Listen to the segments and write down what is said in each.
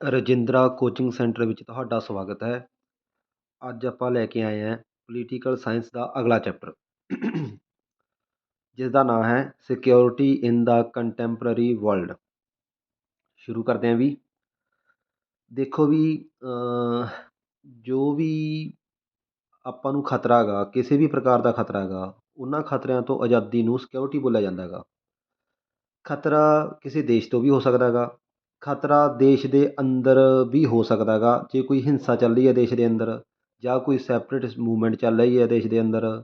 Rajindra coaching centre ਵਿੱਚ ਤੁਹਾਡਾ ਸਵਾਗਤ ਹੈ। ਅੱਜ ਆਪਾਂ ਲੈ ਕੇ ਆਏ ਹਾਂ ਪੋਲੀਟੀਕਲ ਸਾਇੰਸ ਦਾ ਅਗਲਾ ਚੈਪਟਰ, ਜਿਸ ਦਾ ਨਾਂ ਹੈ ਸਿਕਿਉਰਿਟੀ ਇਨ ਦਾ ਕੰਟੈਂਪਰਰੀ ਵਰਲਡ। ਸ਼ੁਰੂ ਕਰਦੇ ਹਾਂ ਵੀ। ਦੇਖੋ ਵੀ, ਜੋ ਵੀ ਆਪਾਂ ਨੂੰ ਖਤਰਾ ਹੈਗਾ, ਕਿਸੇ ਵੀ ਪ੍ਰਕਾਰ ਦਾ ਖਤਰਾ ਹੈਗਾ, ਉਹਨਾਂ ਖਤਰਿਆਂ ਤੋਂ ਆਜ਼ਾਦੀ ਨੂੰ ਸਿਕਿਉਰਿਟੀ ਬੋਲਿਆ ਜਾਂਦਾ ਹੈਗਾ। ਖਤਰਾ ਕਿਸੇ ਦੇਸ਼ ਤੋਂ ਵੀ ਹੋ ਸਕਦਾ ਹੈਗਾ। ਖਤਰਾ ਦੇਸ਼ ਦੇ ਅੰਦਰ ਵੀ ਹੋ ਸਕਦਾ ਹੈਗਾ, ਜੇ ਕੋਈ ਹਿੰਸਾ ਚੱਲ ਰਹੀ ਹੈ ਦੇਸ਼ ਦੇ ਅੰਦਰ, ਜਾਂ ਕੋਈ ਸੈਪਰੇਟ ਮੂਵਮੈਂਟ ਚੱਲ ਰਹੀ ਹੈ ਦੇਸ਼ ਦੇ ਅੰਦਰ,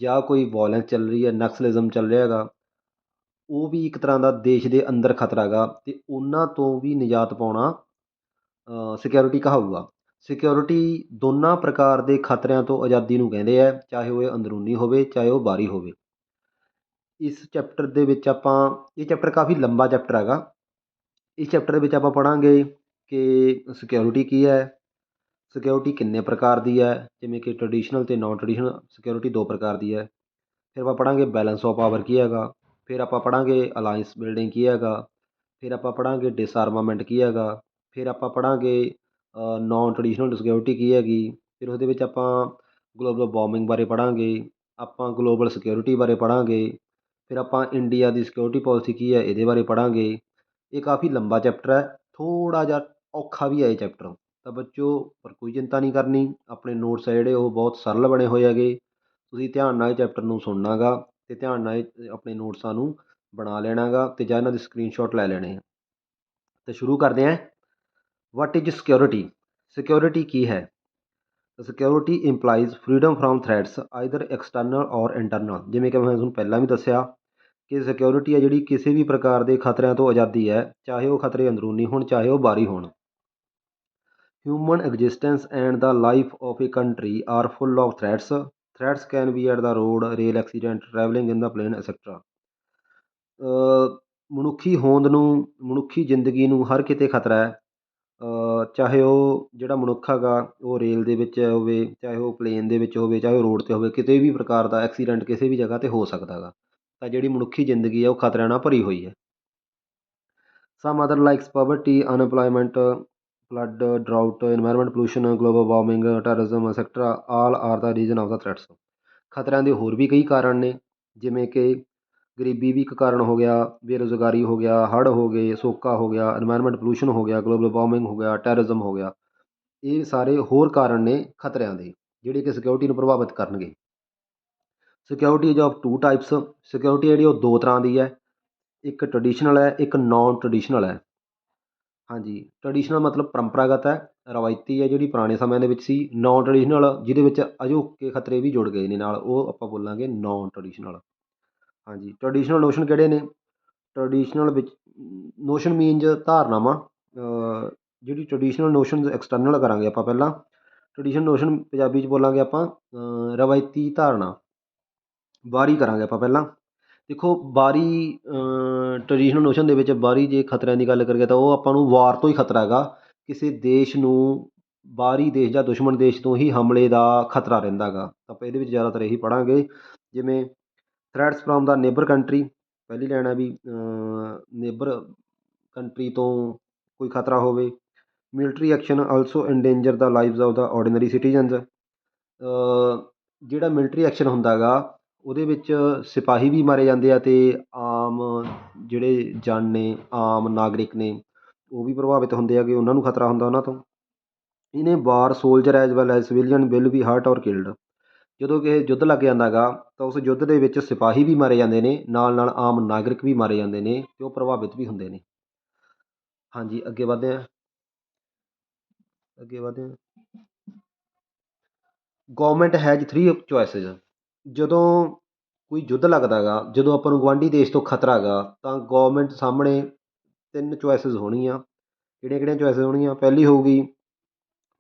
ਜਾਂ ਕੋਈ ਵਾਇਲੈਂਸ ਚੱਲ ਰਹੀ ਹੈ, ਨਕਸਲਿਜ਼ਮ ਚੱਲ ਰਿਹਾ ਹੈਗਾ, ਉਹ ਵੀ ਇੱਕ ਤਰ੍ਹਾਂ ਦਾ ਦੇਸ਼ ਦੇ ਅੰਦਰ ਖਤਰਾ ਹੈਗਾ, ਅਤੇ ਉਹਨਾਂ ਤੋਂ ਵੀ ਨਿਜਾਤ ਪਾਉਣਾ ਸਿਕਿਉਰਿਟੀ ਕਹਾਊਗਾ। ਸਿਕਿਉਰਿਟੀ ਦੋਨਾਂ ਪ੍ਰਕਾਰ ਦੇ ਖਤਰਿਆਂ ਤੋਂ ਆਜ਼ਾਦੀ ਨੂੰ ਕਹਿੰਦੇ ਹੈ, ਚਾਹੇ ਉਹ ਅੰਦਰੂਨੀ ਹੋਵੇ, ਚਾਹੇ ਉਹ ਬਾਹਰੀ ਹੋਵੇ। ਇਸ ਚੈਪਟਰ ਦੇ ਵਿੱਚ ਇਹ ਚੈਪਟਰ ਕਾਫੀ ਲੰਬਾ ਚੈਪਟਰ ਹੈਗਾ। ਇਸ ਚੈਪਟਰ ਦੇ ਵਿੱਚ ਆਪਾਂ ਪੜ੍ਹਾਂਗੇ ਕਿ ਸਿਕਿਉਰਿਟੀ ਕੀ ਹੈ, ਸਿਕਿਉਰਿਟੀ ਕਿੰਨੇ ਪ੍ਰਕਾਰ ਦੀ ਹੈ, ਜਿਵੇਂ ਕਿ ਟਰਡੀਸ਼ਨਲ ਅਤੇ ਨੋਨ ਟਰਡੀਸ਼ਨਲ ਸਿਕਿਉਰਿਟੀ ਦੋ ਪ੍ਰਕਾਰ ਦੀ ਹੈ। ਫਿਰ ਆਪਾਂ ਪੜ੍ਹਾਂਗੇ ਬੈਲੈਂਸ ਆਫ ਪਾਵਰ ਕੀ ਹੈਗਾ। ਫਿਰ ਆਪਾਂ ਪੜ੍ਹਾਂਗੇ ਅਲਾਇੰਸ ਬਿਲਡਿੰਗ ਕੀ ਹੈਗਾ। ਫਿਰ ਆਪਾਂ ਪੜ੍ਹਾਂਗੇ ਡਿਸਆਰਮਾਮੈਂਟ ਕੀ ਹੈਗਾ। ਫਿਰ ਆਪਾਂ ਪੜ੍ਹਾਂਗੇ ਨੋਨ ਟਰਡੀਸ਼ਨਲ ਸਿਕਿਉਰਿਟੀ ਕੀ ਹੈਗੀ। ਫਿਰ ਉਹਦੇ ਵਿੱਚ ਆਪਾਂ ਗਲੋਬਲ ਵਾਰਮਿੰਗ ਬਾਰੇ ਪੜ੍ਹਾਂਗੇ, ਆਪਾਂ ਗਲੋਬਲ ਸਿਕਿਉਰਿਟੀ ਬਾਰੇ ਪੜ੍ਹਾਂਗੇ। ਫਿਰ ਆਪਾਂ ਇੰਡੀਆ ਦੀ ਸਿਕਿਉਰਿਟੀ ਪੋਲਿਸੀ ਕੀ ਹੈ, ਇਹਦੇ ਬਾਰੇ ਪੜ੍ਹਾਂਗੇ। ਇਹ ਕਾਫੀ ਲੰਬਾ ਚੈਪਟਰ ਹੈ, ਥੋੜ੍ਹਾ ਜਿਹਾ ਔਖਾ ਵੀ ਹੈ ਇਹ ਚੈਪਟਰ। ਤਾਂ ਬੱਚੋ, ਪਰ ਕੋਈ ਚਿੰਤਾ ਨਹੀਂ ਕਰਨੀ, ਆਪਣੇ ਨੋਟਸ ਆ ਜਿਹੜੇ ਉਹ ਬਹੁਤ ਸਰਲ ਬਣੇ ਹੋਏ ਹੈਗੇ। ਤੁਸੀਂ ਧਿਆਨ ਨਾਲ ਇਹ ਚੈਪਟਰ ਨੂੰ ਸੁਣਨਾ ਗਾ, ਅਤੇ ਧਿਆਨ ਨਾਲ ਆਪਣੇ ਨੋਟਸਾਂ ਨੂੰ ਬਣਾ ਲੈਣਾ ਗਾ, ਅਤੇ ਜਾਂ ਇਹਨਾਂ ਦੀ ਸਕਰੀਨਸ਼ਾਟ ਲੈ ਲੈਣੇ ਆ। ਤਾਂ ਸ਼ੁਰੂ ਕਰਦੇ ਹਾਂ। What is security? ਸਿਕਿਉਰਿਟੀ ਕੀ ਹੈ? Security employees freedom from threats either external ਔਰ ਇੰਟਰਨਲ। ਜਿਵੇਂ ਕਿ ਮੈਂ ਤੁਹਾਨੂੰ ਪਹਿਲਾਂ ਵੀ ਦੱਸਿਆ ਕਿ ਸਿਕਿਉਰਿਟੀ ਹੈ ਜਿਹੜੀ ਕਿਸੇ ਵੀ ਪ੍ਰਕਾਰ ਦੇ ਖਤਰਿਆਂ ਤੋਂ ਆਜ਼ਾਦੀ ਹੈ, ਚਾਹੇ ਉਹ ਖਤਰੇ ਅੰਦਰੂਨੀ ਹੋਣ, ਚਾਹੇ ਉਹ ਬਾਹਰੀ ਹੋਣ। Human existence and the life of a country are full of threats. Threats can be at the road, rail accident, travelling in the plane etcetera. ਮਨੁੱਖੀ ਹੋਂਦ ਨੂੰ, ਮਨੁੱਖੀ ਜ਼ਿੰਦਗੀ ਨੂੰ ਹਰ ਕਿਤੇ ਖਤਰਾ ਹੈ। ਚਾਹੇ ਉਹ ਜਿਹੜਾ ਮਨੁੱਖ ਹੈਗਾ ਉਹ ਰੇਲ ਦੇ ਵਿੱਚ ਹੋਵੇ, ਚਾਹੇ ਉਹ ਪਲੇਨ ਦੇ ਵਿੱਚ ਹੋਵੇ, ਚਾਹੇ ਉਹ ਰੋਡ 'ਤੇ ਹੋਵੇ, ਕਿਤੇ ਵੀ ਪ੍ਰਕਾਰ ਦਾ ਐਕਸੀਡੈਂਟ ਕਿਸੇ ਵੀ ਜਗ੍ਹਾ 'ਤੇ ਹੋ ਸਕਦਾ ਹੈਗਾ। ਤਾਂ ਜਿਹੜੀ ਮਨੁੱਖੀ ਜ਼ਿੰਦਗੀ ਹੈ ਉਹ ਖਤਰਿਆਂ ਨਾਲ ਭਰੀ ਹੋਈ ਹੈ। ਸਮ other likes poverty, unemployment, flood, drought, environment pollution, global warming, terrorism etcetera all are the reason of the threats. ਖਤਰਿਆਂ ਦੇ ਹੋਰ ਵੀ ਕਈ ਕਾਰਨ ਨੇ, ਜਿਵੇਂ ਕਿ ਗਰੀਬੀ ਵੀ ਇੱਕ ਕਾਰਨ ਹੋ ਗਿਆ, ਬੇਰੁਜ਼ਗਾਰੀ ਹੋ ਗਿਆ, ਹੜ੍ਹ ਹੋ ਗਏ, ਸੋਕਾ ਹੋ ਗਿਆ, ਇਨਵਾਇਰਮੈਂਟ ਪੋਲਿਊਸ਼ਨ ਹੋ ਗਿਆ, ਗਲੋਬਲ ਵਾਰਮਿੰਗ ਹੋ ਗਿਆ, ਟੈਰਰਿਜ਼ਮ ਹੋ ਗਿਆ। ਇਹ ਸਾਰੇ ਹੋਰ ਕਾਰਨ ਨੇ ਖਤਰਿਆਂ ਦੇ, ਜਿਹੜੇ ਕਿ ਸਿਕਿਉਰਿਟੀ ਨੂੰ ਪ੍ਰਭਾਵਿਤ ਕਰਨਗੇ। Security is of two types. Security ਜਿਹੜੀ ਉਹ ਦੋ ਤਰ੍ਹਾਂ ਦੀ ਹੈ, ਇੱਕ ਟਰਡੀਸ਼ਨਲ ਹੈ, ਇੱਕ ਨੋਨ ਟਰਡੀਸ਼ਨਲ ਹੈ। ਹਾਂਜੀ, ਟਰਡੀਸ਼ਨਲ ਮਤਲਬ ਪਰੰਪਰਾਗਤ ਹੈ, ਰਵਾਇਤੀ ਹੈ, ਜਿਹੜੀ ਪੁਰਾਣੇ ਸਮਿਆਂ ਦੇ ਵਿੱਚ ਸੀ। ਨੋਨ ਟਰਡੀਸ਼ਨਲ ਜਿਹਦੇ ਵਿੱਚ ਅਜੋਕੇ ਖਤਰੇ ਵੀ ਜੁੜ ਗਏ ਨੇ ਨਾਲ, ਉਹ ਆਪਾਂ ਬੋਲਾਂਗੇ ਨੋਨ ਟਰਡੀਸ਼ਨਲ। ਹਾਂਜੀ, ਟਰਡੀਸ਼ਨਲ ਨੋਸ਼ਨ ਕਿਹੜੇ ਨੇ? ਟਰਡੀਸ਼ਨਲ ਵਿੱਚ ਨੋਸ਼ਨ ਮੀਨਜ਼ ਧਾਰਨਾਵਾਂ। ਜਿਹੜੀ ਟਰਡੀਸ਼ਨਲ ਨੋਸ਼ਨ ਐਕਸਟਰਨਲ ਕਰਾਂਗੇ ਆਪਾਂ ਪਹਿਲਾਂ। ਟਰਡੀਸ਼ਨਲ ਨੋਸ਼ਨ ਪੰਜਾਬੀ 'ਚ ਬੋਲਾਂਗੇ ਆਪਾਂ ਰਵਾਇਤੀ ਧਾਰਨਾ। ਬਾਹਰੀ ਕਰਾਂਗੇ ਆਪਾਂ ਪਹਿਲਾਂ। ਦੇਖੋ, ਬਾਹਰੀ ਟਰਡੀਸ਼ਨਲ ਨੋਸ਼ਨ ਦੇ ਵਿੱਚ ਬਾਹਰੀ ਜੇ ਖਤਰਿਆਂ ਦੀ ਗੱਲ ਕਰੀਏ ਤਾਂ ਉਹ ਆਪਾਂ ਨੂੰ ਵਾਰ ਤੋਂ ਹੀ ਖਤਰਾ ਹੈਗਾ। ਕਿਸੇ ਦੇਸ਼ ਨੂੰ ਬਾਹਰੀ ਦੇਸ਼ ਜਾਂ ਦੁਸ਼ਮਣ ਦੇਸ਼ ਤੋਂ ਹੀ ਹਮਲੇ ਦਾ ਖਤਰਾ ਰਹਿੰਦਾ ਹੈਗਾ। ਤਾਂ ਆਪਾਂ ਇਹਦੇ ਵਿੱਚ ਜ਼ਿਆਦਾਤਰ ਇਹੀ ਪੜ੍ਹਾਂਗੇ, ਜਿਵੇਂ threats from the neighbour country. ਪਹਿਲੀ ਲਾਈਨ ਹੈ ਵੀ ਨੇਬਰ ਕੰਟਰੀ ਤੋਂ ਕੋਈ ਖਤਰਾ ਹੋਵੇ। Military action also endanger the lives of the ordinary citizens. ਜਿਹੜਾ ਮਿਲਟਰੀ ਐਕਸ਼ਨ ਹੁੰਦਾ ਹੈਗਾ ਉਹਦੇ ਵਿੱਚ ਸਿਪਾਹੀ ਵੀ ਮਾਰੇ ਜਾਂਦੇ ਆ, ਅਤੇ ਆਮ ਜਿਹੜੇ ਜਨ ਨੇ, ਆਮ ਨਾਗਰਿਕ ਨੇ, ਉਹ ਵੀ ਪ੍ਰਭਾਵਿਤ ਹੁੰਦੇ ਹੈਗੇ, ਉਹਨਾਂ ਨੂੰ ਖਤਰਾ ਹੁੰਦਾ ਉਹਨਾਂ ਤੋਂ। ਇਹਨੇ war soldier as well as civilian will be hurt or killed. ਜਦੋਂ ਕਿ ਯੁੱਧ ਲੱਗ ਜਾਂਦਾ ਹੈਗਾ ਤਾਂ ਉਸ ਯੁੱਧ ਦੇ ਵਿੱਚ ਸਿਪਾਹੀ ਵੀ ਮਾਰੇ ਜਾਂਦੇ ਨੇ, ਨਾਲ ਨਾਲ ਆਮ ਨਾਗਰਿਕ ਵੀ ਮਾਰੇ ਜਾਂਦੇ ਨੇ, ਅਤੇ ਉਹ ਪ੍ਰਭਾਵਿਤ ਵੀ ਹੁੰਦੇ ਨੇ। ਹਾਂਜੀ, ਅੱਗੇ ਵਧਦੇ ਹਾਂ। Government has three choices. ਜਦੋਂ ਕੋਈ ਯੁੱਧ ਲੱਗਦਾ ਹੈਗਾ, ਜਦੋਂ ਆਪਾਂ ਨੂੰ ਗੁਆਂਢੀ ਦੇਸ਼ ਤੋਂ ਖਤਰਾ ਹੈਗਾ, ਤਾਂ ਗੌਰਮੈਂਟ ਸਾਹਮਣੇ ਤਿੰਨ ਚੋਇਸਿਸ ਹੋਣਗੀਆਂ। ਕਿਹੜੀਆਂ ਕਿਹੜੀਆਂ ਚੋਇਸਿਸ ਹੋਣਗੀਆਂ? ਪਹਿਲੀ ਹੋਊਗੀ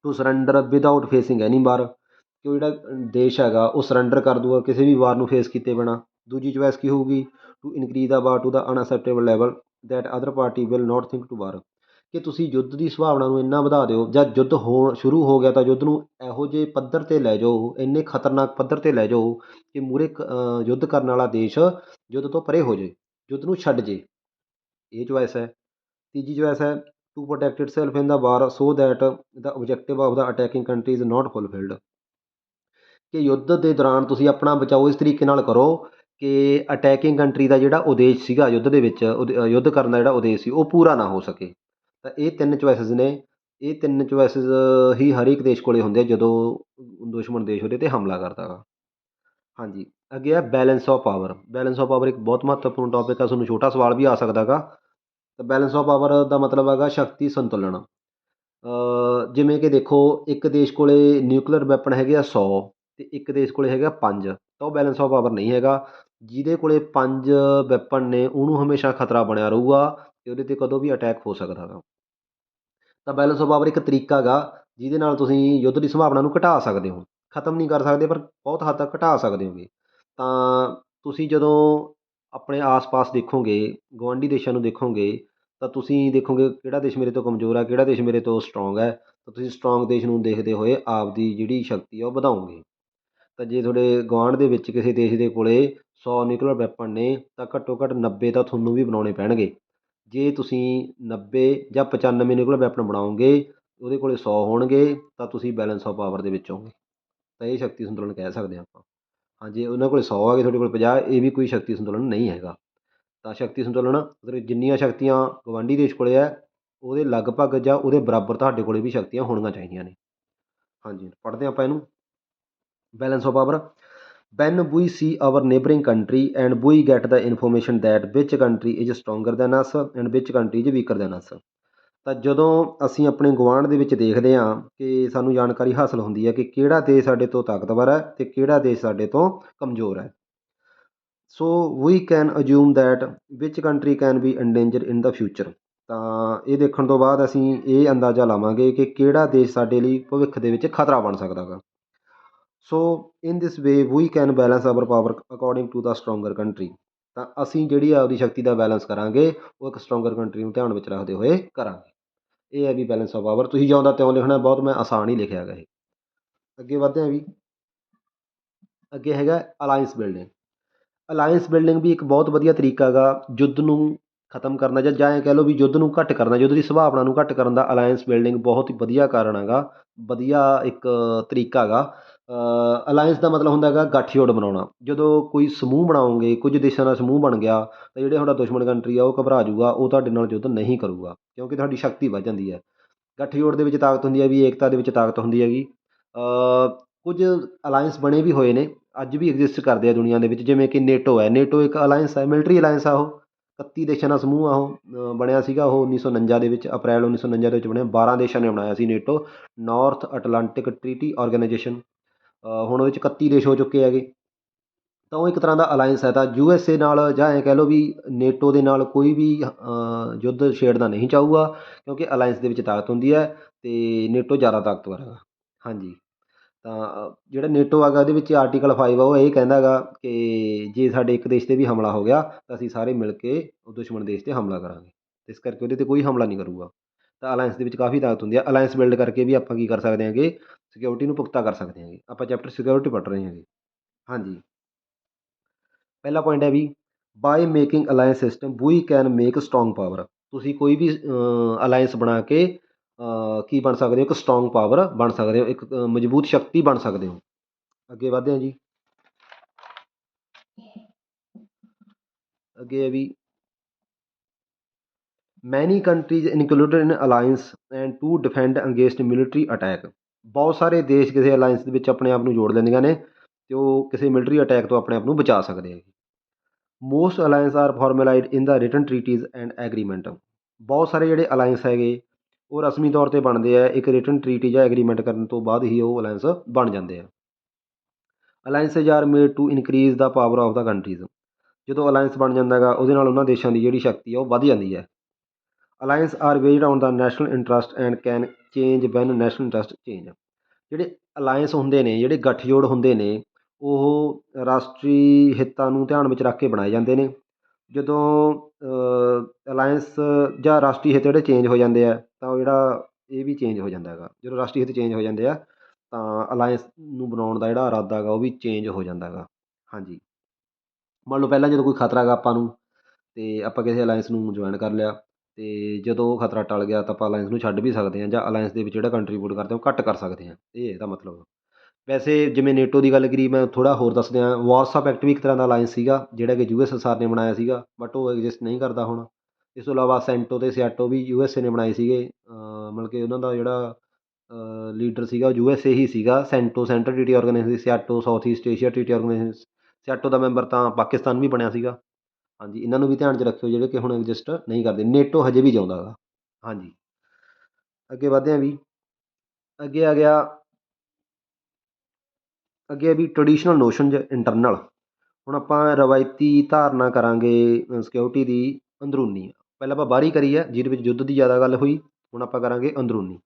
ਟੂ ਸਰੈਂਡਰ ਵਿਦਆਊਟ ਫੇਸਿੰਗ ਐਨੀ ਵਾਰ, ਕਿ ਉਹ ਜਿਹੜਾ ਦੇਸ਼ ਹੈਗਾ ਉਹ ਸਰੈਂਡਰ ਕਰ ਦੂਗਾ ਕਿਸੇ ਵੀ ਵਾਰ ਨੂੰ ਫੇਸ ਕੀਤੇ ਬਿਨਾਂ। ਦੂਜੀ ਚੋਇਸ ਕੀ ਹੋਊਗੀ? To increase the war to the unacceptable level that other party will not think to war. ਕਿ ਤੁਸੀਂ ਯੁੱਧ ਦੀ ਸੰਭਾਵਨਾ ਨੂੰ ਇੰਨਾ ਵਧਾ ਦਿਓ, ਜਾਂ ਯੁੱਧ ਸ਼ੁਰੂ ਹੋ ਗਿਆ ਤਾਂ ਯੁੱਧ ਨੂੰ ਇਹੋ ਜਿਹੇ ਪੱਧਰ 'ਤੇ ਲੈ ਜਾਓ, ਇੰਨੇ ਖਤਰਨਾਕ ਪੱਧਰ 'ਤੇ ਲੈ ਜਾਓ ਕਿ ਮੂਹਰੇ ਯੁੱਧ ਕਰਨ ਵਾਲਾ ਦੇਸ਼ ਯੁੱਧ ਤੋਂ ਪਰੇ ਹੋ ਜਾਏ, ਯੁੱਧ ਨੂੰ ਛੱਡ ਜੇ। ਇਹ ਚੋਇਸ ਹੈ। ਤੀਜੀ ਚੋਇਸ ਹੈ to protect itself in the war so that the objective of the attacking country is not fulfilled. ਕਿ ਯੁੱਧ ਦੇ ਦੌਰਾਨ ਤੁਸੀਂ ਆਪਣਾ ਬਚਾਓ ਇਸ ਤਰੀਕੇ ਨਾਲ ਕਰੋ ਕਿ ਅਟੈਕਿੰਗ ਕੰਟਰੀ ਦਾ ਜਿਹੜਾ ਉਦੇਸ਼ ਸੀਗਾ ਯੁੱਧ ਦੇ ਵਿੱਚ, ਯੁੱਧ ਕਰਨ ਦਾ ਜਿਹੜਾ ਉਦੇਸ਼ ਸੀ ਉਹ ਪੂਰਾ ਨਾ ਹੋ ਸਕੇ। ਤਾਂ ਇਹ ਤਿੰਨ ਚੋਇਸਿਸ ਨੇ, ਇਹ ਤਿੰਨ ਚੋਇਸਿਸ ਹੀ ਹਰ ਇੱਕ ਦੇਸ਼ ਕੋਲੇ ਹੁੰਦੇ ਆ ਜਦੋਂ ਦੁਸ਼ਮਣ ਦੇਸ਼ ਉਹਦੇ 'ਤੇ ਹਮਲਾ ਕਰਦਾ ਗਾ। ਹਾਂਜੀ, ਅੱਗੇ ਆ balance of power. Balance of power ਇੱਕ ਬਹੁਤ ਮਹੱਤਵਪੂਰਨ ਟੋਪਿਕ ਆ, ਤੁਹਾਨੂੰ ਛੋਟਾ ਸਵਾਲ ਵੀ ਆ ਸਕਦਾ ਗਾ। ਤਾਂ ਬੈਲੈਂਸ ਆਫ ਪਾਵਰ ਦਾ ਮਤਲਬ ਹੈਗਾ ਸ਼ਕਤੀ ਸੰਤੁਲਨ। ਜਿਵੇਂ ਕਿ ਦੇਖੋ, ਇੱਕ ਦੇਸ਼ ਕੋਲੇ ਨਿਊਕਲੀਅਰ ਵੈਪਨ ਹੈਗੇ ਆ 100 ਅਤੇ ਇੱਕ ਦੇਸ਼ ਕੋਲੇ ਹੈਗਾ 5, ਤਾਂ ਉਹ ਬੈਲੈਂਸ ਆਫ ਪਾਵਰ ਨਹੀਂ ਹੈਗਾ। ਜਿਹਦੇ ਕੋਲੇ 5 ਵੈਪਨ ਨੇ ਉਹਨੂੰ ਹਮੇਸ਼ਾ ਖਤਰਾ ਬਣਿਆ ਰਹੂਗਾ ਅਤੇ ਉਹਦੇ 'ਤੇ ਕਦੋਂ ਵੀ ਅਟੈਕ ਹੋ ਸਕਦਾ ਗਾ। ਤਾਂ ਬੈਲੈਂਸ ਆਫ ਪਾਵਰ ਇੱਕ ਤਰੀਕਾ ਗਾ ਜਿਹਦੇ ਨਾਲ ਤੁਸੀਂ ਯੁੱਧ ਦੀ ਸੰਭਾਵਨਾ ਨੂੰ ਘਟਾ ਸਕਦੇ ਹੋ, ਖ਼ਤਮ ਨਹੀਂ ਕਰ ਸਕਦੇ ਪਰ ਬਹੁਤ ਹੱਦ ਤੱਕ ਘਟਾ ਸਕਦੇ ਹੋਗੇ। ਤਾਂ ਤੁਸੀਂ ਜਦੋਂ ਆਪਣੇ ਆਸ ਪਾਸ ਦੇਖੋਗੇ, ਗੁਆਂਢੀ ਦੇਸ਼ਾਂ ਨੂੰ ਦੇਖੋਗੇ, ਤਾਂ ਤੁਸੀਂ ਦੇਖੋਗੇ ਕਿਹੜਾ ਦੇਸ਼ ਮੇਰੇ ਤੋਂ ਕਮਜ਼ੋਰ ਹੈ, ਕਿਹੜਾ ਦੇਸ਼ ਮੇਰੇ ਤੋਂ ਸਟਰੋਂਗ ਹੈ, ਤਾਂ ਤੁਸੀਂ ਸਟਰੋਂਗ ਦੇਸ਼ ਨੂੰ ਦੇਖਦੇ ਹੋਏ ਆਪਦੀ ਜਿਹੜੀ ਸ਼ਕਤੀ ਆ ਉਹ ਵਧਾਓਗੇ। ਤਾਂ ਜੇ ਤੁਹਾਡੇ ਗੁਆਂਢ ਦੇ ਵਿੱਚ ਕਿਸੇ ਦੇਸ਼ ਦੇ ਕੋਲੇ 100 ਨਿਊਕਲੀਅਰ ਵੈਪਨ ਨੇ ਤਾਂ ਘੱਟੋ ਘੱਟ 90 ਤਾਂ ਤੁਹਾਨੂੰ ਵੀ ਬਣਾਉਣੇ ਪੈਣਗੇ। ਜੇ ਤੁਸੀਂ 90 ਜਾਂ 95 ਨਿਊਕਲੀਅਰ ਵੈਪਨ ਬਣਾਓਗੇ, ਉਹਦੇ ਕੋਲੇ 100 ਹੋਣਗੇ, ਤਾਂ ਤੁਸੀਂ ਬੈਲੈਂਸ ਆਫ ਪਾਵਰ ਦੇ ਵਿੱਚ ਹੋਗੇ। ਤਾਂ ਇਹ ਸ਼ਕਤੀ ਸੰਤੁਲਨ ਕਹਿ ਸਕਦੇ ਹਾਂ ਆਪਾਂ। ਹਾਂ, ਜੇ ਉਹਨਾਂ ਕੋਲ 100 ਆ ਗਏ ਤੁਹਾਡੇ ਕੋਲ 50, ਇਹ ਵੀ ਕੋਈ ਸ਼ਕਤੀ ਸੰਤੁਲਨ ਨਹੀਂ ਹੈਗਾ। ਤਾਂ ਸ਼ਕਤੀ ਸੰਤੁਲਨ ਮਤਲਬ ਜਿੰਨੀਆਂ ਸ਼ਕਤੀਆਂ ਗਵਾਂਢੀ ਦੇਸ਼ ਕੋਲੇ ਹੈ, ਉਹਦੇ ਲਗਭਗ ਜਾਂ ਉਹਦੇ ਬਰਾਬਰ ਤੁਹਾਡੇ ਕੋਲੇ ਵੀ ਸ਼ਕਤੀਆਂ ਹੋਣੀਆਂ ਚਾਹੀਦੀਆਂ ਨੇ। ਹਾਂਜੀ, ਪੜ੍ਹਦੇ ਹਾਂ ਆਪਾਂ ਇਹਨੂੰ। Balance of power, when we see our neighbouring country and we get the information that which country is stronger than us and which country is weaker than us. ਤਾਂ ਜਦੋਂ ਅਸੀਂ ਆਪਣੇ ਗੁਆਂਢ ਦੇ ਵਿੱਚ ਦੇਖਦੇ ਹਾਂ ਕਿ ਸਾਨੂੰ ਜਾਣਕਾਰੀ ਹਾਸਲ ਹੁੰਦੀ ਹੈ ਕਿ ਕਿਹੜਾ ਦੇਸ਼ ਸਾਡੇ ਤੋਂ ਤਾਕਤਵਰ ਹੈ ਅਤੇ ਕਿਹੜਾ ਦੇਸ਼ ਸਾਡੇ ਤੋਂ ਕਮਜ਼ੋਰ ਹੈ। So we can assume that which country can be endanger in the future. ਤਾਂ ਇਹ ਦੇਖਣ ਤੋਂ ਬਾਅਦ ਅਸੀਂ ਇਹ ਅੰਦਾਜ਼ਾ ਲਾਵਾਂਗੇ ਕਿ ਕਿਹੜਾ ਦੇਸ਼ ਸਾਡੇ ਲਈ ਭਵਿੱਖ ਦੇ ਵਿੱਚ ਖਤਰਾ ਬਣ ਸਕਦਾ ਗਾ। So in this way we can balance our power according to the stronger country. ਤਾਂ ਅਸੀਂ ਜਿਹੜੀ ਆਪਦੀ ਸ਼ਕਤੀ ਦਾ ਬੈਲੈਂਸ ਕਰਾਂਗੇ ਉਹ ਇੱਕ ਸਟਰੋਂਗਰ ਕੰਟਰੀ ਨੂੰ ਧਿਆਨ ਵਿੱਚ ਰੱਖਦੇ ਹੋਏ ਕਰਾਂਗੇ। ਇਹ ਹੈ ਵੀ ਬੈਲੈਂਸ ਆਫ ਪਾਵਰ। ਤੁਸੀਂ ਜਿਉਂ ਦਾ ਤਿਉਂ ਲਿਖਣਾ, ਬਹੁਤ ਮੈਂ ਆਸਾਨ ਹੀ ਲਿਖਿਆ ਹੈਗਾ ਇਹ। ਅੱਗੇ ਵੱਧਦੇ ਹਾਂ ਵੀ। ਅੱਗੇ ਹੈਗਾ ਅਲਾਇੰਸ ਬਿਲਡਿੰਗ। ਅਲਾਇੰਸ ਬਿਲਡਿੰਗ ਵੀ ਇੱਕ ਬਹੁਤ ਵਧੀਆ ਤਰੀਕਾ ਹੈਗਾ ਯੁੱਧ ਨੂੰ ਖਤਮ ਕਰਨਾ, ਜਾਂ ਐਂ ਕਹਿ ਲਓ ਵੀ ਯੁੱਧ ਨੂੰ ਘੱਟ ਕਰਨਾ, ਯੁੱਧ ਦੀ ਸੰਭਾਵਨਾ ਨੂੰ ਘੱਟ ਕਰਨ ਦਾ ਅਲਾਇੰਸ ਬਿਲਡਿੰਗ ਬਹੁਤ ਹੀ ਵਧੀਆ ਕਾਰਨ ਹੈਗਾ, ਵਧੀਆ ਇੱਕ ਤਰੀਕਾ ਹੈਗਾ। ਅਲਾਇੰਸ ਦਾ ਮਤਲਬ ਹੁੰਦਾ ਹੈਗਾ ਗੱਠਜੋੜ ਬਣਾਉਣਾ। ਜਦੋਂ ਕੋਈ ਸਮੂਹ ਬਣਾਓਗੇ, ਕੁਝ ਦੇਸ਼ਾਂ ਦਾ ਸਮੂਹ ਬਣ ਗਿਆ, ਤਾਂ ਜਿਹੜੇ ਤੁਹਾਡਾ ਦੁਸ਼ਮਣ ਕੰਟਰੀ ਆ ਉਹ ਘਬਰਾ ਜੂਗਾ, ਉਹ ਤੁਹਾਡੇ ਨਾਲ ਯੁੱਧ ਨਹੀਂ ਕਰੂਗਾ ਕਿਉਂਕਿ ਤੁਹਾਡੀ ਸ਼ਕਤੀ ਵੱਧ ਜਾਂਦੀ ਹੈ। ਗੱਠਜੋੜ ਦੇ ਵਿੱਚ ਤਾਕਤ ਹੁੰਦੀ ਹੈ ਵੀ ਏਕਤਾ ਦੇ ਵਿੱਚ ਤਾਕਤ ਹੁੰਦੀ ਹੈਗੀ। ਕੁਝ ਅਲਾਇੰਸ ਬਣੇ ਵੀ ਹੋਏ ਨੇ, ਅੱਜ ਵੀ ਐਗਜ਼ਿਸਟ ਕਰਦੇ ਆ ਦੁਨੀਆ ਦੇ ਵਿੱਚ, ਜਿਵੇਂ ਕਿ ਨੇਟੋ ਹੈ। ਨੇਟੋ ਇੱਕ ਅਲਾਇੰਸ ਹੈ, ਮਿਲਟਰੀ ਅਲਾਇੰਸ ਆ ਉਹ। 31 ਦੇਸ਼ਾਂ ਦਾ ਸਮੂਹ ਆ ਉਹ। ਬਣਿਆ ਸੀਗਾ ਉਹ 1949 ਦੇ ਵਿੱਚ, ਅਪ੍ਰੈਲ 1949 ਦੇ ਵਿੱਚ ਬਣਿਆ। 12 ਦੇਸ਼ਾਂ ਨੇ ਬਣਾਇਆ ਸੀ ਨੇਟੋ, ਨੌਰਥ ਅਟਲਾਂਟਿਕ ਟਰੀਟੀ ਔਰਗਨਾਈਜੇਸ਼ਨ। ਹੁਣ ਉਹਦੇ 'ਚ 31 ਦੇਸ਼ ਹੋ ਚੁੱਕੇ ਹੈਗੇ। ਤਾਂ ਉਹ ਇੱਕ ਤਰ੍ਹਾਂ ਦਾ ਅਲਾਇੰਸ ਹੈ। ਤਾਂ ਯੂ ਐਸ ਏ ਨਾਲ, ਜਾਂ ਐਂ ਕਹਿ ਲਓ ਵੀ ਨੇਟੋ ਦੇ ਨਾਲ ਕੋਈ ਵੀ ਯੁੱਧ ਛੇੜਨਾ ਨਹੀਂ ਚਾਹੂਗਾ ਕਿਉਂਕਿ ਅਲਾਇੰਸ ਦੇ ਵਿੱਚ ਤਾਕਤ ਹੁੰਦੀ ਹੈ ਅਤੇ ਨੇਟੋ ਜ਼ਿਆਦਾ ਤਾਕਤਵਰ ਹੈਗਾ। ਹਾਂਜੀ, ਤਾਂ ਜਿਹੜਾ ਨੇਟੋ ਹੈਗਾ ਉਹਦੇ ਵਿੱਚ ਆਰਟੀਕਲ 5 ਆ, ਉਹ ਇਹ ਕਹਿੰਦਾ ਹੈਗਾ ਕਿ ਜੇ ਸਾਡੇ ਇੱਕ ਦੇਸ਼ 'ਤੇ ਵੀ ਹਮਲਾ ਹੋ ਗਿਆ ਤਾਂ ਅਸੀਂ ਸਾਰੇ ਮਿਲ ਕੇ ਉਹ ਦੁਸ਼ਮਣ ਦੇਸ਼ 'ਤੇ ਹਮਲਾ ਕਰਾਂਗੇ। ਇਸ ਕਰਕੇ ਉਹਦੇ 'ਤੇ ਕੋਈ ਹਮਲਾ ਨਹੀਂ ਕਰੂਗਾ। ਤਾਂ ਅਲਾਇੰਸ ਦੇ ਵਿੱਚ ਕਾਫੀ ਤਾਕਤ ਹੁੰਦੀ ਹੈ। ਅਲਾਇੰਸ ਬਿਲਡ ਕਰਕੇ ਵੀ ਆਪਾਂ ਕੀ ਕਰ ਸਕਦੇ ਹੈਗੇ, ਸਿਕਿਉਰਿਟੀ ਨੂੰ ਪੁਖਤਾ ਕਰ ਸਕਦੇ ਹੈਗੇ। ਆਪਾਂ ਚੈਪਟਰ ਸਿਕਿਉਰਿਟੀ ਪੜ੍ਹ ਰਹੇ ਹੈਗੇ। ਹਾਂਜੀ, ਪਹਿਲਾ ਪੁਆਇੰਟ ਹੈ ਵੀ by making alliance system we can make strong power. ਤੁਸੀਂ ਕੋਈ ਵੀ ਅਲਾਇੰਸ ਬਣਾ ਕੇ ਕੀ ਬਣ ਸਕਦੇ ਹੋ, ਇੱਕ ਸਟਰੋਂਗ ਪਾਵਰ ਬਣ ਸਕਦੇ ਹੋ, ਇੱਕ ਮਜ਼ਬੂਤ ਸ਼ਕਤੀ ਬਣ ਸਕਦੇ ਹੋ। ਅੱਗੇ ਵੱਧਦੇ ਹਾਂ ਜੀ। ਅੱਗੇ ਹੈ ਵੀ many countries included in alliance and to defend against military attack. ਬਹੁਤ ਸਾਰੇ ਦੇਸ਼ ਕਿਸੇ ਅਲਾਇੰਸ ਦੇ ਵਿੱਚ ਆਪਣੇ ਆਪ ਨੂੰ ਜੋੜ ਲੈਂਦੀਆਂ ਨੇ ਅਤੇ ਉਹ ਕਿਸੇ ਮਿਲਟਰੀ ਅਟੈਕ ਤੋਂ ਆਪਣੇ ਆਪ ਨੂੰ ਬਚਾ ਸਕਦੇ ਹੈਗੇ। Most alliance are formalised in the written treaties and agreement. ਬਹੁਤ ਸਾਰੇ ਜਿਹੜੇ ਅਲਾਇੰਸ ਹੈਗੇ ਉਹ ਰਸਮੀ ਤੌਰ 'ਤੇ ਬਣਦੇ ਆ, ਇੱਕ ਰਿਟਨ ਟਰੀਟੀ ਜਾਂ ਐਗਰੀਮੈਂਟ ਕਰਨ ਤੋਂ ਬਾਅਦ ਹੀ ਉਹ ਅਲਾਇੰਸ ਬਣ ਜਾਂਦੇ ਆ। Alliances are made to increase the power of the countries. ਜਦੋਂ ਅਲਾਇੰਸ ਬਣ ਜਾਂਦਾ ਹੈਗਾ ਉਹਦੇ ਨਾਲ ਉਹਨਾਂ ਦੇਸ਼ਾਂ ਦੀ ਜਿਹੜੀ ਸ਼ਕਤੀ ਆ ਉਹ ਵੱਧ ਜਾਂਦੀ ਹੈ। Alliance are based on the national interest and can change when national interest change. ਜਿਹੜੇ ਅਲਾਇੰਸ ਹੁੰਦੇ ਨੇ, ਜਿਹੜੇ ਗੱਠਜੋੜ ਹੁੰਦੇ ਨੇ, ਉਹ ਰਾਸ਼ਟਰੀ ਹਿੱਤਾਂ ਨੂੰ ਧਿਆਨ ਵਿੱਚ ਰੱਖ ਕੇ ਬਣਾਏ ਜਾਂਦੇ ਨੇ। ਜਦੋਂ ਅਲਾਇੰਸ ਜਾਂ ਰਾਸ਼ਟਰੀ ਹਿੱਤ ਜਿਹੜੇ ਚੇਂਜ ਹੋ ਜਾਂਦੇ ਆ ਤਾਂ ਉਹ ਜਿਹੜਾ ਇਹ ਵੀ ਚੇਂਜ ਹੋ ਜਾਂਦਾ ਹੈਗਾ। ਜਦੋਂ ਰਾਸ਼ਟਰੀ ਹਿੱਤ ਚੇਂਜ ਹੋ ਜਾਂਦੇ ਆ ਤਾਂ ਅਲਾਇੰਸ ਨੂੰ ਬਣਾਉਣ ਦਾ ਜਿਹੜਾ ਇਰਾਦਾ ਹੈਗਾ ਉਹ ਵੀ ਚੇਂਜ ਹੋ ਜਾਂਦਾ ਹੈਗਾ। ਹਾਂਜੀ, ਮੰਨ ਲਓ ਪਹਿਲਾਂ ਜਦੋਂ ਕੋਈ ਖਤਰਾ ਹੈਗਾ ਆਪਾਂ ਨੂੰ ਅਤੇ ਆਪਾਂ ਕਿਸੇ ਅਲਾਇੰਸ ਨੂੰ ਜੁਆਇਨ ਕਰ ਲਿਆ ਅਤੇ ਜਦੋਂ ਉਹ ਖਤਰਾ ਟਲ ਗਿਆ ਤਾਂ ਆਪਾਂ ਅਲਾਇੰਸ ਨੂੰ ਛੱਡ ਵੀ ਸਕਦੇ ਹਾਂ, ਜਾਂ ਅਲਾਇੰਸ ਦੇ ਵਿੱਚ ਜਿਹੜਾ ਕੰਟਰੀਬਿਊਟ ਕਰਦੇ ਹਾਂ ਉਹ ਘੱਟ ਕਰ ਸਕਦੇ ਹਾਂ, ਇਹ ਇਹਦਾ ਮਤਲਬ। ਵੈਸੇ ਜਿਵੇਂ ਨੇਟੋ ਦੀ ਗੱਲ ਕਰੀ, ਮੈਂ ਥੋੜ੍ਹਾ ਹੋਰ ਦੱਸ ਦਿਆਂ। ਵਾਰਸਾw ਪੈਕਟ ਵੀ ਇੱਕ ਤਰ੍ਹਾਂ ਦਾ ਅਲਾਇੰਸ ਸੀਗਾ, ਜਿਹੜਾ ਕਿ USSR ਨੇ ਬਣਾਇਆ ਸੀਗਾ, ਬਟ ਉਹ ਐਗਜ਼ਿਸਟ ਨਹੀਂ ਕਰਦਾ ਹੁਣ। ਇਸ ਤੋਂ ਇਲਾਵਾ ਸੈਂਟੋ ਅਤੇ ਸਿਆਟੋ ਵੀ USA ਨੇ ਬਣਾਏ ਸੀਗੇ। ਮਤਲਬ ਕਿ ਉਹਨਾਂ ਦਾ ਜਿਹੜਾ ਲੀਡਰ ਸੀਗਾ ਉਹ USA ਹੀ ਸੀਗਾ। CENTO Central Treaty Organization, SEATO South East Asia Treaty Organization. SEATO ਦਾ ਮੈਂਬਰ ਤਾਂ ਪਾਕਿਸਤਾਨ ਵੀ ਬਣਿਆ ਸੀਗਾ। ਹਾਂਜੀ, ਇਹਨਾਂ ਨੂੰ ਵੀ ਧਿਆਨ 'ਚ ਰੱਖਿਓ, ਜਿਹੜੇ ਕਿ ਹੁਣ ਐਗਜ਼ਿਸਟ ਨਹੀਂ ਕਰਦੇ। ਨੇਟੋ ਹਜੇ ਵੀ ਜਿਉਂਦਾ ਗਾ। ਹਾਂਜੀ, ਅੱਗੇ ਵਧਦੇ ਹਾਂ ਵੀ। ਅੱਗੇ ਆ ਗਿਆ, ਅੱਗੇ ਵੀ ਟਰਡੀਸ਼ਨਲ ਨੋਸ਼ਨਜ਼ ਇੰਟਰਨਲ। ਹੁਣ ਆਪਾਂ ਰਵਾਇਤੀ ਧਾਰਨਾ ਕਰਾਂਗੇ ਸਿਕਿਉਰਿਟੀ ਦੀ ਅੰਦਰੂਨੀ। ਪਹਿਲਾਂ ਆਪਾਂ ਬਾਹਰੀ ਕਰੀ ਹੈ, ਜਿਹਦੇ ਵਿੱਚ ਯੁੱਧ ਦੀ ਜ਼ਿਆਦਾ ਗੱਲ ਹੋਈ। ਹੁਣ ਆਪਾਂ ਕਰਾਂਗੇ ਅੰਦਰੂਨੀ।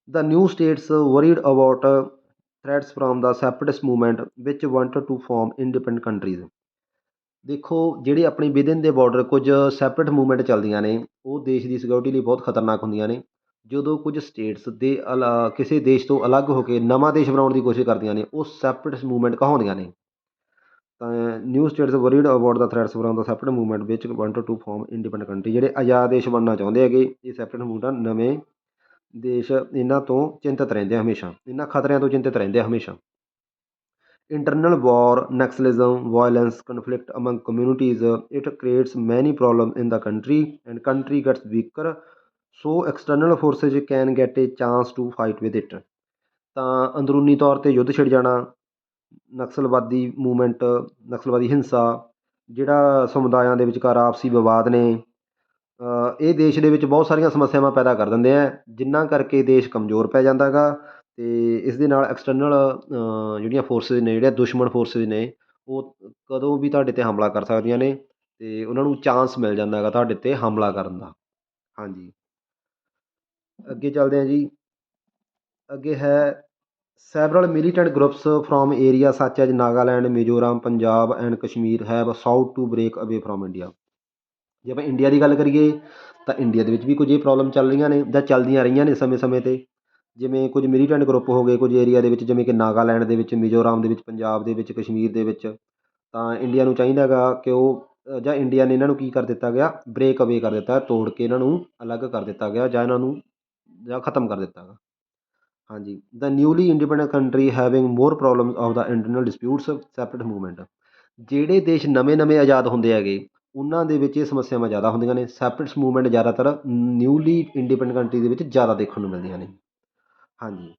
The new states worried about threats from the separatist movement which wanted to form independent countries। ਦੇਖੋ, ਜਿਹੜੇ ਆਪਣੇ ਵਿਦਿਨ ਦੇ ਬਾਰਡਰ ਕੁਝ ਸੈਪਰੇਟ ਮੂਵਮੈਂਟ ਚੱਲਦੀਆਂ ਨੇ, ਉਹ ਦੇਸ਼ ਦੀ ਸਿਕਿਉਰਿਟੀ ਲਈ ਬਹੁਤ ਖਤਰਨਾਕ ਹੁੰਦੀਆਂ ਨੇ। ਜਦੋਂ ਕੁਝ ਸਟੇਟਸ ਦੇ ਕਿਸੇ ਦੇਸ਼ ਤੋਂ ਅਲੱਗ ਹੋ ਕੇ ਨਵਾਂ ਦੇਸ਼ ਬਣਾਉਣ ਦੀ ਕੋਸ਼ਿਸ਼ ਕਰਦੀਆਂ ਨੇ, ਉਹ ਸੈਪਰੇਟਿਸਟ ਮੂਵਮੈਂਟ ਕਹਾਉਂਦੀਆਂ ਨੇ। ਤਾਂ new states worried about the threats from the separate movement which wanted to form independent country. ਜਿਹੜੇ ਆਜ਼ਾਦ ਦੇਸ਼ ਬਣਨਾ ਚਾਹੁੰਦੇ ਹੈਗੇ, ਇਹ ਸੈਪਰੇਟ ਮੂਵਮੈਂਟ ਨਵੇਂ ਦੇਸ਼ ਇਹਨਾਂ ਤੋਂ ਚਿੰਤਤ ਰਹਿੰਦੇ ਆ ਹਮੇਸ਼ਾ, ਇਹਨਾਂ ਖਤਰਿਆਂ ਤੋਂ ਚਿੰਤਤ ਰਹਿੰਦੇ ਆ ਹਮੇਸ਼ਾ। Internal war, naxalism, violence, conflict among communities, it creates many problem in the country and country gets weaker, so external forces can get a chance to fight with it. ਤਾਂ ਅੰਦਰੂਨੀ ਤੌਰ 'ਤੇ ਯੁੱਧ ਛਿੜ ਜਾਣਾ, ਨਕਸਲਵਾਦੀ ਮੂਵਮੈਂਟ, ਨਕਸਲਵਾਦੀ ਹਿੰਸਾ, ਜਿਹੜਾ ਸਮੁਦਾਇਆਂ ਦੇ ਵਿਚਕਾਰ ਆਪਸੀ ਵਿਵਾਦ ਨੇ, ਇਹ ਦੇਸ਼ ਦੇ ਵਿੱਚ ਬਹੁਤ ਸਾਰੀਆਂ ਸਮੱਸਿਆਵਾਂ ਪੈਦਾ ਕਰ ਦਿੰਦੇ ਆ, ਜਿਨ੍ਹਾਂ ਕਰਕੇ ਦੇਸ਼ ਕਮਜ਼ੋਰ ਪੈ ਜਾਂਦਾ ਗਾ। ਅਤੇ ਇਸ ਦੇ ਨਾਲ ਐਕਸਟਰਨਲ ਜਿਹੜੀਆਂ ਫੋਰਸਿਸ ਨੇ, ਜਿਹੜੀਆਂ ਦੁਸ਼ਮਣ ਫੋਰਸਿਸ ਨੇ, ਉਹ ਕਦੋਂ ਵੀ ਤੁਹਾਡੇ 'ਤੇ ਹਮਲਾ ਕਰ ਸਕਦੀਆਂ ਨੇ, ਅਤੇ ਉਹਨਾਂ ਨੂੰ ਚਾਂਸ ਮਿਲ ਜਾਂਦਾ ਗਾ ਤੁਹਾਡੇ 'ਤੇ ਹਮਲਾ ਕਰਨ ਦਾ। ਹਾਂਜੀ, ਅੱਗੇ ਚੱਲਦੇ ਹਾਂ ਜੀ। ਅੱਗੇ ਹੈ several militant groups from area such as Nagaland, Mizoram, Punjab and Kashmir have sought to break away from India. ਜੇ ਆਪਾਂ ਇੰਡੀਆ ਦੀ ਗੱਲ ਕਰੀਏ ਤਾਂ ਇੰਡੀਆ ਦੇ ਵਿੱਚ ਵੀ ਕੁਝ ਇਹ ਪ੍ਰੋਬਲਮ ਚੱਲ ਰਹੀਆਂ ਨੇ, ਜਾਂ ਚੱਲਦੀਆਂ ਰਹੀਆਂ ਨੇ ਸਮੇਂ ਸਮੇਂ 'ਤੇ। ਜਿਵੇਂ ਕੁਝ ਮਿਲੀਟੈਂਟ ਗਰੁੱਪ ਹੋ ਗਏ ਕੁਝ ਏਰੀਆ ਦੇ ਵਿੱਚ, ਜਿਵੇਂ ਕਿ ਨਾਗਾਲੈਂਡ ਦੇ ਵਿੱਚ, ਮਿਜ਼ੋਰਮ ਦੇ ਵਿੱਚ, ਪੰਜਾਬ ਦੇ ਵਿੱਚ, ਕਸ਼ਮੀਰ ਦੇ ਵਿੱਚ। ਤਾਂ ਇੰਡੀਆ ਨੂੰ ਚਾਹੀਦਾ ਗਾ ਕਿ ਉਹ, ਜਾਂ ਇੰਡੀਆ ਨੇ ਇਹਨਾਂ ਨੂੰ ਕੀ ਕਰ ਦਿੱਤਾ ਗਿਆ, ਬ੍ਰੇਕ ਅਵੇ ਕਰ ਦਿੱਤਾ, ਤੋੜ ਕੇ ਇਹਨਾਂ ਨੂੰ ਅਲੱਗ ਕਰ ਦਿੱਤਾ ਗਿਆ, ਜਾਂ ਇਹਨਾਂ ਨੂੰ ਜਾਂ ਖ਼ਤਮ ਕਰ ਦਿੱਤਾ ਗਾ। ਹਾਂਜੀ, the newly independent country having more problem of the internal disputes, separate movement. ਜਿਹੜੇ ਦੇਸ਼ ਨਵੇਂ ਨਵੇਂ ਆਜ਼ਾਦ ਹੁੰਦੇ ਹੈਗੇ, ਉਹਨਾਂ ਦੇ ਵਿੱਚ ਇਹ ਸਮੱਸਿਆਵਾਂ ਜ਼ਿਆਦਾ ਹੁੰਦੀਆਂ ਨੇ। ਸੈਪਰੇਟਸ ਮੂਵਮੈਂਟ ਜ਼ਿਆਦਾਤਰ ਨਿਊਲੀ ਇੰਡੀਪੈਂਡੈਂਟ ਕੰਟਰੀ ਦੇ ਵਿੱਚ ਜ਼ਿਆਦਾ ਦੇਖਣ ਨੂੰ ਮਿਲਦੀਆਂ ਨੇ। ਹਾਂਜੀ,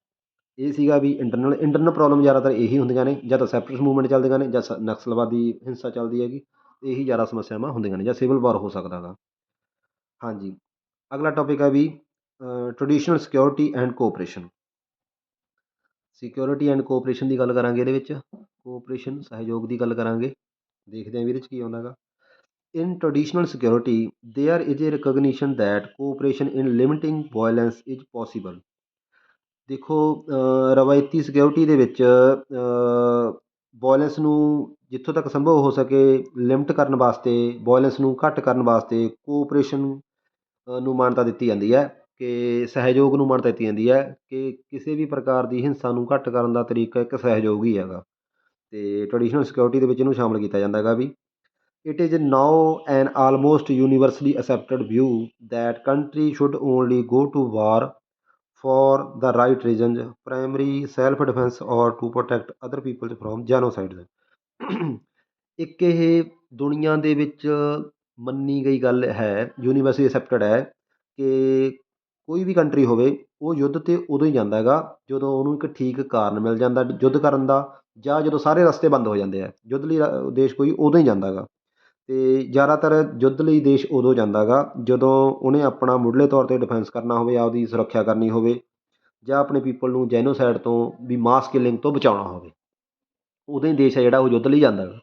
ਇਹ ਸੀਗਾ ਵੀ ਇੰਟਰਨਲ ਪ੍ਰੋਬਲਮ ਜ਼ਿਆਦਾਤਰ ਇਹੀ ਹੁੰਦੀਆਂ ਨੇ, ਜਾਂ ਤਾਂ ਸੈਪਰੇਟਸ ਮੂਵਮੈਂਟ ਚੱਲਦੀਆਂ ਨੇ, ਜਾਂ ਨਕਸਲਵਾਦੀ ਹਿੰਸਾ ਚੱਲਦੀ ਹੈਗੀ। ਇਹੀ ਜ਼ਿਆਦਾ ਸਮੱਸਿਆਵਾਂ ਹੁੰਦੀਆਂ ਨੇ, ਜਾਂ ਸਿਵਲ ਵਾਰ ਹੋ ਸਕਦਾ ਗਾ। ਹਾਂਜੀ, ਅਗਲਾ ਟੌਪਿਕ ਹੈ ਵੀ traditional security and cooperation. Security and cooperation ਦੀ ਗੱਲ ਕਰਾਂਗੇ ਇਹਦੇ ਵਿੱਚ। ਕੋਆਪਰੇਸ਼ਨ, ਸਹਿਯੋਗ ਦੀ ਗੱਲ ਕਰਾਂਗੇ, ਦੇਖਦੇ ਹਾਂ ਵੀ ਇਹਦੇ 'ਚ ਕੀ ਆਉਂਦਾ ਗਾ। In traditional security there is a recognition that cooperation in limiting violence is possible. ਦੇਖੋ, ਰਵਾਇਤੀ ਸਿਕਿਉਰਿਟੀ ਦੇ ਵਿੱਚ ਵਾਇਲੈਂਸ ਨੂੰ ਜਿੱਥੋਂ ਤੱਕ ਸੰਭਵ ਹੋ ਸਕੇ ਲਿਮਿਟ ਕਰਨ ਵਾਸਤੇ, ਵਾਇਲੈਂਸ ਨੂੰ ਘੱਟ ਕਰਨ ਵਾਸਤੇ ਕੋਆਪਰੇਸ਼ਨ ਨੂੰ ਮਾਨਤਾ ਦਿੱਤੀ ਜਾਂਦੀ ਹੈ, ਕਿ ਸਹਿਯੋਗ ਨੂੰ ਮਾਨਤਾ ਦਿੱਤੀ ਜਾਂਦੀ ਹੈ, ਕਿ ਕਿਸੇ ਵੀ ਪ੍ਰਕਾਰ ਦੀ ਹਿੰਸਾ ਨੂੰ ਘੱਟ ਕਰਨ ਦਾ ਤਰੀਕਾ ਇੱਕ ਸਹਿਯੋਗ ਹੀ ਹੈਗਾ। ਅਤੇ ਟਰਡੀਸ਼ਨਲ ਸਿਕਿਉਰਿਟੀ ਦੇ ਵਿੱਚ ਇਹਨੂੰ ਸ਼ਾਮਲ ਕੀਤਾ ਜਾਂਦਾ ਹੈਗਾ ਵੀ। It is now an almost universally accepted view that country should only go to war for the right reasons, primary self defence or to protect other peoples from genocide. ਇੱਕ ਇਹ ਦੁਨੀਆ ਦੇ ਵਿੱਚ ਮੰਨੀ ਗਈ ਗੱਲ ਹੈ, ਯੂਨੀਵਰਸਲੀ ਅਸੈਪਟਡ ਹੈ, ਕਿ ਕੋਈ ਵੀ ਕੰਟਰੀ ਹੋਵੇ ਉਹ ਯੁੱਧ 'ਤੇ ਉਦੋਂ ਹੀ ਜਾਂਦਾ ਹੈਗਾ ਜਦੋਂ ਉਹਨੂੰ ਇੱਕ ਠੀਕ ਕਾਰਨ ਮਿਲ ਜਾਂਦਾ ਯੁੱਧ ਕਰਨ ਦਾ, ਜਾਂ ਜਦੋਂ ਸਾਰੇ ਰਸਤੇ ਬੰਦ ਹੋ ਜਾਂਦੇ ਆ ਯੁੱਧ ਲਈ। ਦੇਸ਼ ਕੋਈ ਉਦੋਂ ਹੀ ਜਾਂਦਾ ਗਾ, ਅਤੇ ਜ਼ਿਆਦਾਤਰ ਯੁੱਧ ਲਈ ਦੇਸ਼ ਉਦੋਂ ਜਾਂਦਾ ਗਾ ਜਦੋਂ ਉਹਨੇ ਆਪਣਾ ਮੁੱਢਲੇ ਤੌਰ 'ਤੇ ਡਿਫੈਂਸ ਕਰਨਾ ਹੋਵੇ, ਆਪਦੀ ਸੁਰੱਖਿਆ ਕਰਨੀ ਹੋਵੇ, ਜਾਂ ਆਪਣੇ ਪੀਪਲ ਨੂੰ ਜੈਨੋਸਾਈਡ ਤੋਂ ਵੀ, ਮਾਸ ਕਿਲਿੰਗ ਤੋਂ ਬਚਾਉਣਾ ਹੋਵੇ। ਉਦੋਂ ਹੀ ਦੇਸ਼ ਹੈ ਜਿਹੜਾ ਉਹ ਯੁੱਧ ਲਈ ਜਾਂਦਾ ਗਾ।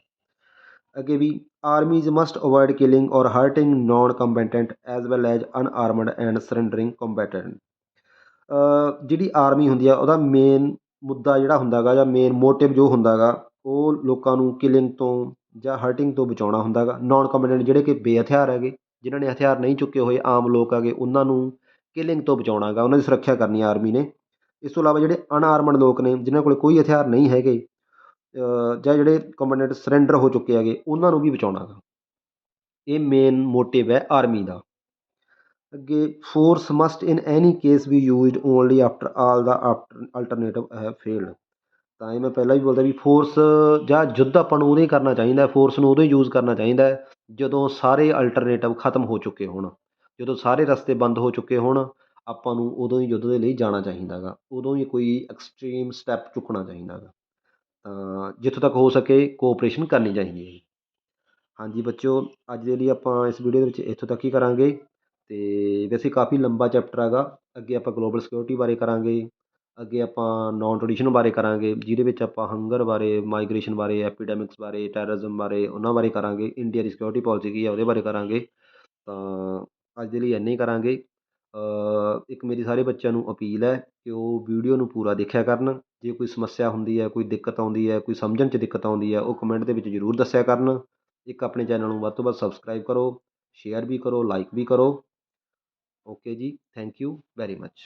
ਅੱਗੇ ਵੀ armies must avoid killing or hurting non combatant as well as unarmed and surrendering combatant. ਜਿਹੜੀ ਆਰਮੀ ਹੁੰਦੀ ਆ ਉਹਦਾ ਮੇਨ ਮੁੱਦਾ ਜਿਹੜਾ ਹੁੰਦਾ ਗਾ, ਜਾਂ ਮੇਨ ਮੋਟਿਵ ਜੋ ਹੁੰਦਾ ਗਾ, ਉਹ ਲੋਕਾਂ ਨੂੰ ਕਿਲਿੰਗ ਤੋਂ ਜਾਂ ਹਰਟਿੰਗ ਤੋਂ ਬਚਾਉਣਾ ਹੁੰਦਾ ਗਾ। ਨੋਨ ਕੰਬੈਟੈਂਟ ਜਿਹੜੇ ਕਿ ਬੇਹਥਿਆਰ ਹੈਗੇ, ਜਿਨ੍ਹਾਂ ਨੇ ਹਥਿਆਰ ਨਹੀਂ ਚੁੱਕੇ ਹੋਏ, ਆਮ ਲੋਕ ਹੈਗੇ, ਉਹਨਾਂ ਨੂੰ ਕਿਲਿੰਗ ਤੋਂ ਬਚਾਉਣਾ ਗਾ, ਉਹਨਾਂ ਦੀ ਸੁਰੱਖਿਆ ਕਰਨੀ ਆਰਮੀ ਨੇ। ਇਸ ਤੋਂ ਇਲਾਵਾ ਜਿਹੜੇ ਅਨਆਰਮਡ ਲੋਕ ਨੇ, ਜਿਨ੍ਹਾਂ ਕੋਲ ਕੋਈ ਹਥਿਆਰ ਨਹੀਂ ਹੈਗੇ, ਜਾਂ ਜਿਹੜੇ ਕੰਬੈਟੈਂਟ ਸਰੈਂਡਰ ਹੋ ਚੁੱਕੇ ਹੈਗੇ, ਉਹਨਾਂ ਨੂੰ ਵੀ ਬਚਾਉਣਾ ਗਾ। ਇਹ ਮੇਨ ਮੋਟਿਵ ਹੈ ਆਰਮੀ ਦਾ। ਅੱਗੇ force must in any case B used only after all the alternative have failed. ਤਾਂ ਇਹ ਮੈਂ ਪਹਿਲਾਂ ਵੀ ਬੋਲਦਾ ਵੀ ਫੋਰਸ ਜਾਂ ਯੁੱਧ ਆਪਾਂ ਨੂੰ ਉਦੋਂ ਹੀ ਕਰਨਾ ਚਾਹੀਦਾ, ਫੋਰਸ ਨੂੰ ਉਦੋਂ ਹੀ ਯੂਜ਼ ਕਰਨਾ ਚਾਹੀਦਾ ਹੈ ਜਦੋਂ ਸਾਰੇ ਅਲਟਰਨੇਟਿਵ ਖਤਮ ਹੋ ਚੁੱਕੇ ਹੋਣ, ਜਦੋਂ ਸਾਰੇ ਰਸਤੇ ਬੰਦ ਹੋ ਚੁੱਕੇ ਹੋਣ, ਆਪਾਂ ਨੂੰ ਉਦੋਂ ਹੀ ਯੁੱਧ ਦੇ ਲਈ ਜਾਣਾ ਚਾਹੀਦਾ ਗਾ, ਉਦੋਂ ਹੀ ਕੋਈ ਐਕਸਟ੍ਰੀਮ ਸਟੈਪ ਚੁੱਕਣਾ ਚਾਹੀਦਾ ਗਾ। ਤਾਂ ਜਿੱਥੋਂ ਤੱਕ ਹੋ ਸਕੇ ਕੋਆਪਰੇਸ਼ਨ ਕਰਨੀ ਚਾਹੀਦੀ ਹੈ ਜੀ। ਹਾਂਜੀ ਬੱਚਿਓ, ਅੱਜ ਦੇ ਲਈ ਆਪਾਂ ਇਸ ਵੀਡੀਓ ਦੇ ਵਿੱਚ ਇੱਥੋਂ ਤੱਕ ਹੀ ਕਰਾਂਗੇ। ਅਤੇ ਵੈਸੇ ਕਾਫੀ ਲੰਬਾ ਚੈਪਟਰ ਹੈਗਾ, ਅੱਗੇ ਆਪਾਂ ਗਲੋਬਲ ਸਿਕਿਉਰਿਟੀ ਬਾਰੇ ਕਰਾਂਗੇ, ਅੱਗੇ ਆਪਾਂ ਨੋਨ ਟ੍ਰਡੀਸ਼ਨ ਬਾਰੇ ਕਰਾਂਗੇ, ਜਿਹਦੇ ਵਿੱਚ ਆਪਾਂ ਹੰਗਰ ਬਾਰੇ, ਮਾਈਗ੍ਰੇਸ਼ਨ ਬਾਰੇ, ਐਪੀਡੈਮਿਕਸ ਬਾਰੇ, ਟੈਰਰਿਜ਼ਮ ਬਾਰੇ, ਉਹਨਾਂ ਬਾਰੇ ਕਰਾਂਗੇ। ਇੰਡੀਆ ਦੀ ਸਿਕਿਉਰਿਟੀ ਪੋਲਿਸੀ ਕੀ ਹੈ ਉਹਦੇ ਬਾਰੇ ਕਰਾਂਗੇ। ਤਾਂ ਅੱਜ ਦੇ ਲਈ ਇੰਨਾ ਹੀ ਕਰਾਂਗੇ। ਇੱਕ ਮੇਰੀ ਸਾਰੇ ਬੱਚਿਆਂ ਨੂੰ ਅਪੀਲ ਹੈ ਕਿ ਉਹ ਵੀਡੀਓ ਨੂੰ ਪੂਰਾ ਦੇਖਿਆ ਕਰਨ। ਜੇ ਕੋਈ ਸਮੱਸਿਆ ਹੁੰਦੀ ਹੈ, ਕੋਈ ਦਿੱਕਤ ਆਉਂਦੀ ਹੈ, ਕੋਈ ਸਮਝਣ 'ਚ ਦਿੱਕਤ ਆਉਂਦੀ ਹੈ, ਉਹ ਕਮੈਂਟ ਦੇ ਵਿੱਚ ਜ਼ਰੂਰ ਦੱਸਿਆ ਕਰਨ। ਇੱਕ ਆਪਣੇ ਚੈਨਲ ਨੂੰ ਵੱਧ ਤੋਂ ਵੱਧ ਸਬਸਕ੍ਰਾਈਬ ਕਰੋ, ਸ਼ੇਅਰ ਵੀ ਕਰੋ, ਲਾਈਕ ਵੀ ਕਰੋ। ਓਕੇ ਜੀ, ਥੈਂਕ ਯੂ ਵੈਰੀ ਮੱਚ।